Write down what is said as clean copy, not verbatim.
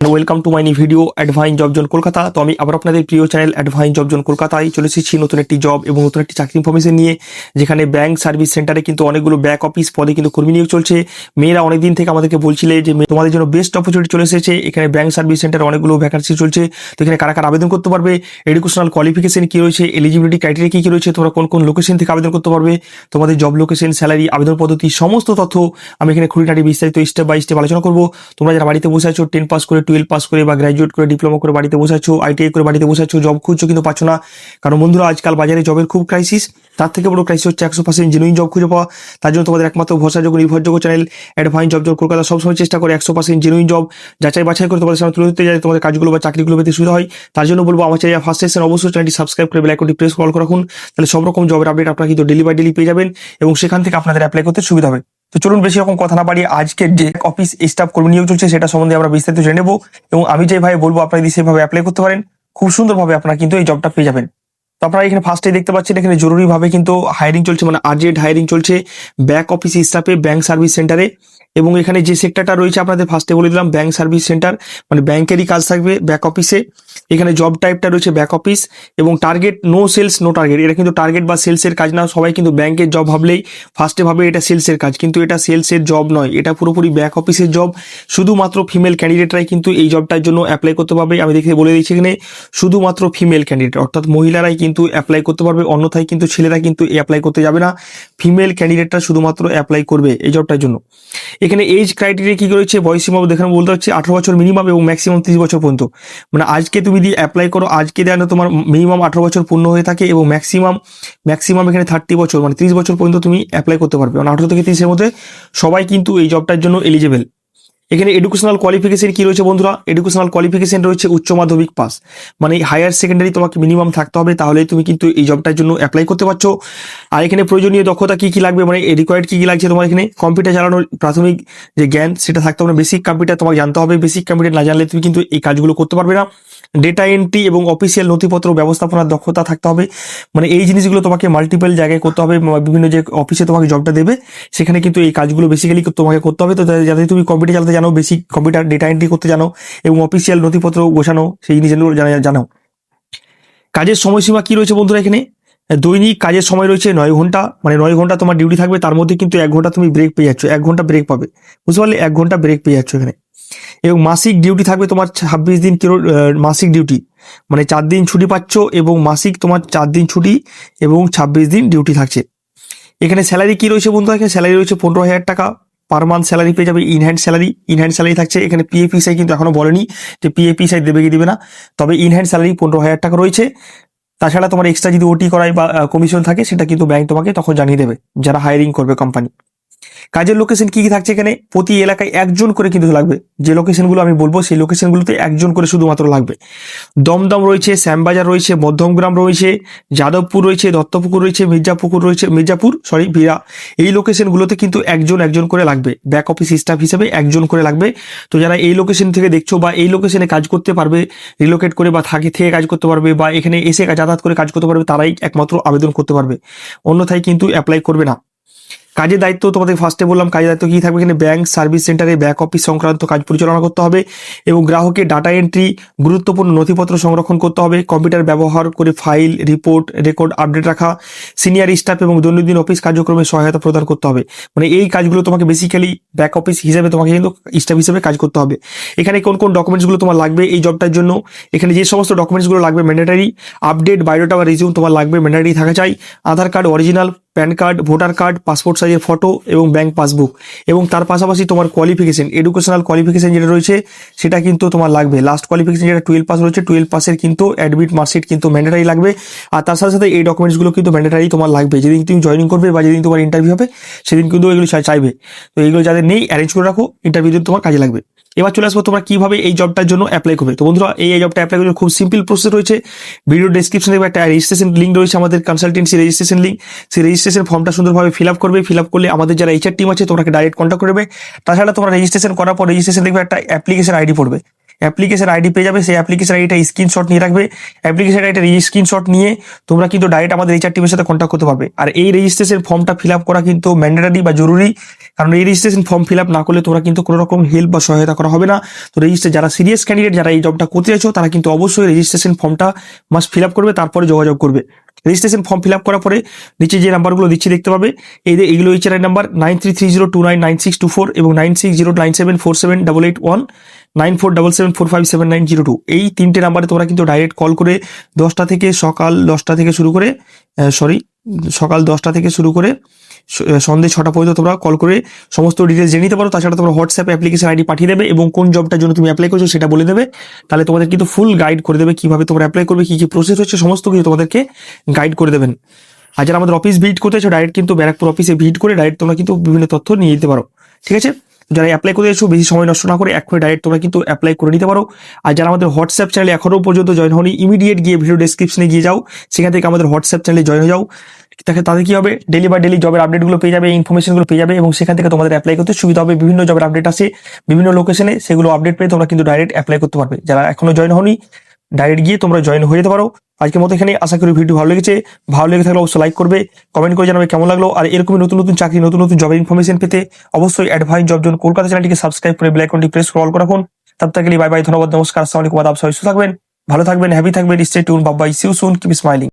Welcome to my new video Advine job zone Kolkata. তো আমি আবার আপনাদের প্রিয় চ্যানেল অ্যাডভাইন জব জোন কলকাতায় চলে এসেছি নতুন একটি জব এবং নতুন একটি চাকরি ইনফরমেশন নিয়ে, যেখানে ব্যাংক সার্ভিস সেন্টারে কিন্তু অনেকগুলো ব্যাক অফিস পদে কিন্তু কর্মী নিয়োগ চলছে। মেয়েরা অনেকদিন থেকে আমাদেরকে বলছিলে যে তোমাদের জন্য বেস্ট অপরচুনিটি চলে এসেছে। এখানে ব্যাংক সার্ভিস সেন্টারে অনেকগুলো ভ্যাকান্সি চলছে। তো এখানে কারা কারা আবেদন করতে পারবে, এডুকেশনাল কোয়ালিফিকেশন কি রয়েছে, এলিজিবিলিটি ক্রাইটেরিয়া কি রয়েছে, তোমরা কোন কোন লোকেশন থেকে আবেদন করতে পারবে, তোমাদের জব লোকেশন, স্যালারি, আবেদন পদ্ধতি, সমস্ত তথ্য আমি এখানে খুঁটিনাটি বিস্তারিত স্টেপ বাই স্টেপ আলোচনা করবো। তোমরা যারা বাড়িতে বসে আছো 10 পাস করে, 12 পাস করে বা গ্র্যাজুয়েট করে, ডিপ্লোমা করে বাড়িতে বসে আছো, আইটিআই করে বাড়িতে বসে আছো, জব খুঁজছো কিন্তু পাচ্ছ না, কারণ বন্ধুরা আজকাল বাজারে জবের খুব ক্রাইসিস। তার থেকে বড় ক্রাইসিস হচ্ছে 100% জেনুইন জব খুঁজে পাওয়া। তার জন্য তোমাদের একমাত্র ভরসাযোগ্য নির্ভরযোগ্য চ্যানেল অ্যাডভাইন জব জোন কলকাতা সবসময় চেষ্টা করে 100% জেনুইন জব যাচাই বাছাই করে তোমাদের সামনে তুলে ধরতে যায়, তোমাদের কাজগুলো বা চাকরিগুলো পেতে সুবিধা হয়। তার জন্য বলবো আমার চ্যানেল ফার্স্ট সেশন অবশ্যই চ্যানেলটি সাবস্ক্রাইব করে বেল আইকনটি প্রেস করে রাখুন, তাহলে সব রকম জবের আপডেট আপনারা কিন্তু ডেলি বাই ডেলি পেয়ে যাবেন এবং সেখান থেকে আপনাদের অ্যাপ্লাই করতে সুবিধা হবে। তো চলুন বেশি রকম কথা না বাড়িয়ে আজকে যে অফিস স্টাফ কর্মী নিয়োগ চলছে সেটা সম্বন্ধে আমরা বিস্তারিত জেনে নেবো এবং আমি যেভাবে বলবো আপনারা যদি সেভাবে অ্যাপ্লাই করতে পারেন খুব সুন্দরভাবে আপনারা কিন্তু এই জবটা পেয়ে যাবেন। তো আপনারা এখানে ফার্স্টে দেখতে পাচ্ছেন এখানে জরুরিভাবে কিন্তু হায়ারিং চলছে, মানে আর্জেন্ট হায়ারিং চলছে ব্যাক অফিস স্টাফে ব্যাংক সার্ভিস সেন্টারে। এবং এখানে যে সেক্টরটা রয়েছে আপনাদের ফার্স্টে বলে দিলাম ব্যাংক সার্ভিস সেন্টার, মানে ব্যাংকেরই কাজ থাকবে ব্যাক অফিসে। এখানে জব টাইপটা রয়েছে ব্যাক অফিস এবং target no sales no target. এটা কিন্তু টার্গেট বা সেলসের কাজ না, সবাই কিন্তু ব্যাংকের জব ভাবলেই ফার্স্টে ভাবে এটা সেলসের কাজ, কিন্তু এটা সেলসের জব নয়, এটা পুরোপুরি ব্যাক অফিসের জব। শুধুমাত্র ফিমেল ক্যান্ডিডেটরাই কিন্তু এই জবটার জন্য অ্যাপ্লাই করতে পারবে। আমি দেখে বলে দিচ্ছি এখানে শুধুমাত্র ফিমেল ক্যান্ডিডেট অর্থাৎ মহিলারাই কিন্তু অ্যাপ্লাই করতে পারবে, অন্যথায় কিন্তু ছেলেরা কিন্তু অ্যাপ্লাই করতে যাবে না। ফিমেল ক্যান্ডিডেটরা শুধুমাত্র অ্যাপ্লাই করবে এই জবটার জন্য। এখানে এজ ক্রাইটেরিয়া কি রয়েছে, বয়সীমা দেখেন বলতে হচ্ছে 18 বছর মিনিমাম এবং ম্যাক্সিমাম 30 বছর পর্যন্ত। মানে আজকে তুমি যদি অ্যাপ্লাই করো, আজকে যেন তোমার মিনিমাম 18 বছর পূর্ণ হয়ে থাকে এবং ম্যাক্সিমাম এখানে 30 বছর মানে 30 বছর পর্যন্ত তুমি অ্যাপ্লাই করতে পারবে। মানে 18 থেকে 30 এর মধ্যে সবাই কিন্তু এই জবটার জন্য এলিজেবল। এখানে এডুকেশনাল কোয়ালিফিকেশন কি রয়েছে বন্ধুরা, এডুকেশনাল কোয়ালিফিকেশন রয়েছে উচ্চ মাধ্যমিক পাস, মানে হায়ার সেকেন্ডারি তোমাকে মিনিমাম থাকতে হবে, তাহলে তুমি কিন্তু এই জবটার জন্য অ্যাপ্লাই করতে পারছো। আর এখানে প্রয়োজনীয় দক্ষতা কি কি লাগবে, মানে রিকোয়ার্ড কি কি লাগছে তোমার এখানে কম্পিউটার চালানোর প্রাথমিক যে জ্ঞান সেটা থাকতে হবে, বেসিক কম্পিউটার তোমাকে জানতে হবে। বেসিক কম্পিউটার না জানলে তুমি কিন্তু এই কাজগুলো করতে পারবে না। ডেটা এন্ট্রি এবং অফিসিয়াল নথিপত্র ব্যবস্থাপনার দক্ষতা থাকতে হবে, মানে এই জিনিসগুলো তোমাকে মাল্টিপল জায়গায় করতে হবে। বিভিন্ন যে অফিসে তোমাকে জবটা দেবে সেখানে কিন্তু এই কাজগুলো বেসিক্যালি তোমাকে করতে হবে। তো যাতে তুমি কম্পিউটার চালাতে জানো, বেসিক কম্পিউটার ডেটা এন্ট্রি করতে জানো এবং অফিসিয়াল নথিপত্র গোছানো, সেই জিনিসগুলো জানো। কাজের সময়সীমা কি রয়েছে বন্ধুরা, এখানে দৈনিক কাজের সময় রয়েছে 9 ঘন্টা, মানে 9 ঘন্টা তোমার ডিউটি থাকবে, তার মধ্যে কিন্তু 1 ঘন্টা তুমি ব্রেক পেয়ে যাচ্ছ, 1 ঘন্টা ব্রেক পাবে, বুঝতে পারলে, 1 ঘন্টা ব্রেক পেয়ে যাচ্ছ এখানে। এবং মাসিক ডিউটি থাকবে তোমার 26 দিন মাসিক ডিউটি, মানে 4 দিন ছুটি পাচ্ছ এবং মাসিক তোমার 4 দিন ছুটি এবং 26 দিন ডিউটি থাকছে। এখানে স্যালারি কি রয়েছে বন্ধুরা, এখানে স্যালারি রয়েছে 15,000 টাকা পার মান্থ স্যালারি পেয়ে যাবে। ইনহ্যান্ড স্যালারি থাকছে। এখানে পিএফিসাই কিন্তু এখনো বলেনি যে পিএফিসাই দেবে কি দেবে না, তবে ইনহ্যান্ড স্যালারি 15,000 টাকা রয়েছে। তাছাড়া তোমার এক্সট্রা যদি ওটি করায় বা কমিশন থাকে সেটা কিন্তু ব্যাংক তোমাকে তখন জানিয়ে দেবে যারা হায়ারিং করবে কোম্পানি। কাজের লোকেশন কি কি থাকছে, এখানে প্রতি এলাকায় একজন করে কিন্তু লাগবে। যে লোকেশনগুলো আমি বলবো সেই লোকেশনগুলোতে একজন করে শুধুমাত্র লাগবে। দমদম রয়েছে, শ্যামবাজার রয়েছে, মধ্যমগ্রাম রয়েছে, যাদবপুর রয়েছে, দত্তপুকুর রয়েছে, ভিরা। এই লোকেশনগুলোতে কিন্তু একজন করে লাগবে, ব্যাক অফিস স্টাফ হিসেবে একজন করে লাগবে। তো যারা এই লোকেশন থেকে দেখছো বা এই লোকেশনে কাজ করতে পারবে, রিলোকেট করে বা থেকে কাজ করতে পারবে বা এখানে এসে যাতায়াত করে কাজ করতে পারবে, তারাই একমাত্র আবেদন করতে পারবে, অন্যথায় কিন্তু অ্যাপ্লাই করবে না। কাজের দায়িত্ব তোমাদের ফার্স্টে বললাম, কাজের দায়িত্ব কি থাকবে, এখানে ব্যাংক সার্ভিস সেন্টারে ব্যাক অফিস সংক্রান্ত কাজ পরিচালনা করতে হবে এবং গ্রাহকের ডাটা এন্ট্রি, গুরুত্বপূর্ণ নথিপত্র সংরক্ষণ করতে হবে, কম্পিউটার ব্যবহার করে ফাইল রেকর্ড আপডেট রাখা, সিনিয়র স্টাফ এবং দৈনন্দিন অফিস কার্যক্রমে সহায়তা প্রদান করতে হবে। মানে এই কাজগুলো তোমাকে বেসিক্যালি ব্যাক অফিস হিসেবে তোমাকে কিন্তু স্টাফ হিসেবে কাজ করতে হবে। এখানে কোন কোন ডকুমেন্টসগুলো তোমার লাগবে এই জবটার জন্য, এখানে যে সমস্ত ডকুমেন্টসগুলো লাগবে ম্যান্ডেটারি, আপডেট বায়োডাটা বা রিজিউম তোমার লাগবে, ম্যান্ডেটারি থাকা চাই, Aadhaar card original, PAN card, voter card, passport সাইজের ফটো এবং ব্যাংক পাসবুক। এবং তার পাশাপাশি তোমার কোয়ালিফিকেশন, এডুকেশনাল কোয়ালিফিকেশন যেটা রয়েছে সেটা কিন্তু তোমার লাগবে। লাস্ট কোয়ালিফিকেশন যেটা 12 পাস রয়েছে, 12 পাসের কিন্তু অ্যাডমিট মার্কশিট কিন্তু ম্যান্ডেটারি লাগবে। আর তার সাথে সাথে এই ডকুমেন্টসগুলো কিন্তু ম্যান্ডেটারি তোমার লাগবে, যেদিন তুমি জয়েনিং করবে বা যেদিন তোমার ইন্টারভিউ হবে সেদিন কিন্তু এগুলো চাইবে। তো এইগুলো যাদের নেই অ্যারেঞ্জ করে রাখো, ইন্টারভিউ দিন তোমার কাজে লাগবে। এবার চলে আসবো তোমরা কিভাবে এই জবটার জন্য অ্যাপ্লাই করবে। তো বন্ধুরা এই জবটা অ্যাপ্লাই করতে খুব সিম্পল প্রসেস রয়েছে। ভিডিও ডেসক্রিপশনে একটা রেজিস্ট্রেশন লিঙ্ক রয়েছে, আমাদের কনসালটেন্সি রেজিস্ট্রেশন লিঙ্ক। সেই রেজিস্ট্রেশন ফর্মটা সুন্দরভাবে ফিল আপ করবে। ফিল আপ করলে আমাদের যারা এইচআর টিম আছে তোমাকে ডাইরেক্ট কন্ট্যাক্ট করবে। তাছাড়া তোমরা রেজিস্ট্রেশন করার পর রেজিস্ট্রেশন দেখবে একটা অ্যাপ্লিকেশন আইডি পড়বে। অ্যাপ্লিকেশন আইডি পেয়ে যাবে। সেই অ্যাপ্লিকেশন আইডিটা স্ক্রিনশট নিয়ে রাখবে। অ্যাপ্লিকেশন আইডিটা স্ক্রিনশট নিয়ে তোমরা কিন্তু ডাইরেক্ট আমাদের এইচআর টিমের সাথে কন্ট্যাক্ট করতে পারবে। আর এই রেজিস্ট্রেশন ফর্মটা ফিল আপ করা কিন্তু ম্যান্ডেটারি বা জরুরি, কারণ এই রেজিস্ট্রেশন ফর্ম ফিল আপ না করলে তোমরা কিন্তু কোনো রকম হেল্প বা সহায়তা করা হবে না। তো যারা সিরিয়াস ক্যান্ডিডেট, যারা এই জবটা করতে চাইছো, তারা কিন্তু অবশ্যই রেজিস্ট্রেশন ফর্মটা মাস্ট ফিল আপ করবে, তারপরে যোগাযোগ করবে। রেজিস্ট্রেশন ফর্ম ফিল আপ করার পরে নিচে যে নাম্বারগুলো দিচ্ছি দেখতে পাবে, এইগুলো এইচআর নাম্বার 9330299624 এবং 9609747881 9477457902। এই 3টে নাম্বারে তোমরা কিন্তু ডাইরেক্ট কল করে সকাল 10টা থেকে শুরু করে সন্ধ্যে 6টা পর্যন্ত তোমরা কল করে সমস্ত ডিটেলস জেনে নিতে পারো। তাছাড়া তোমরা হোয়াটসঅ্যাপে অ্যাপ্লিকেশন আইডি পাঠিয়ে দেবে এবং কোন জবটার জন্য তুমি অ্যাপ্লাই করছো সেটা বলে দেবে। তাহলে তোমাদের কিন্তু ফুল গাইড করে দেবে কিভাবে তোমরা অ্যাপ্লাই করবে, কি কি প্রসেস হচ্ছে, সমস্ত কিছু তোমাদেরকে গাইড করে দেবেন। আর যারা আমাদের অফিস ভিজিট করতে চাও, ডাইরেক্ট কিন্তু ব্যারাকপুর অফিসে ভিজিট করে ডাইরেক্ট তোমরা কিন্তু বিভিন্ন তথ্য নিয়ে নিতে পারো। ঠিক আছে, যারা অ্যাপ্লাই করে এসো, বেশি সময় নষ্ট না করে এক্ষুনি ডাইরেক্ট তোমরা কিন্তু অ্যাপ্লাই করে নিতে পারো। আর যারা আমাদের হোয়াটসঅ্যাপ চ্যানেলে এখনো পর্যন্ত জয়েন হয়নি, ইমিডিয়েট গিয়ে ভিডিও ডেসক্রিপশনে গিয়ে যাও, সেখান থেকে আমাদের হোয়াটসঅ্যাপ চ্যানেলে জয়েন হয়ে যাও। তাদের কি হবে, ডেলি বাই ডেলি জবের আপডেটগুলো পেয়ে যাবে, ইনফরমেশনগুলো পেয়ে যাবে এবং সেখান থেকে তোমাদের অ্যাপ্লাই করতে সুবিধা হবে। বিভিন্ন জবের আপডেট আছে বিভিন্ন লোকেশনে, সেগুলো আপডেট পেয়ে তোমরা কিন্তু ডাইরেক্ট অ্যাপ্লাই করতে পারবে। যারা এখনো জয়েন হয়নি, ডাইরেক্ট গিয়ে তোমরা জয়েন হয়ে যেতে পারো। আজকের মতো এখানে, আশা করি ভিডিও ভালো লেগেছে। ভালো লেগে থাকলে অবশ্যই লাইক করবে, কমেন্ট করে জানাবে কেমন লাগলো। আর এরকমই নতুন নতুন চাকরি, নতুন নতুন জবের ইনফরমেশন পেতে অবশ্যই অ্যাডভাইস জব জোন কলকাতা চ্যানেলটিকে সাবস্ক্রাইব করে বেল আইকনটি প্রেস করে অল করে রাখুন। তব তক के लिए বাই বাই, ধন্যবাদ, নমস্কার, আসসালামু আলাইকুম, আদাব, সবাই সুস্থ থাকবেন, ভালো থাকবেন, হ্যাপি থাকবেন, stay tune, bye bye, see you soon, keep smiling.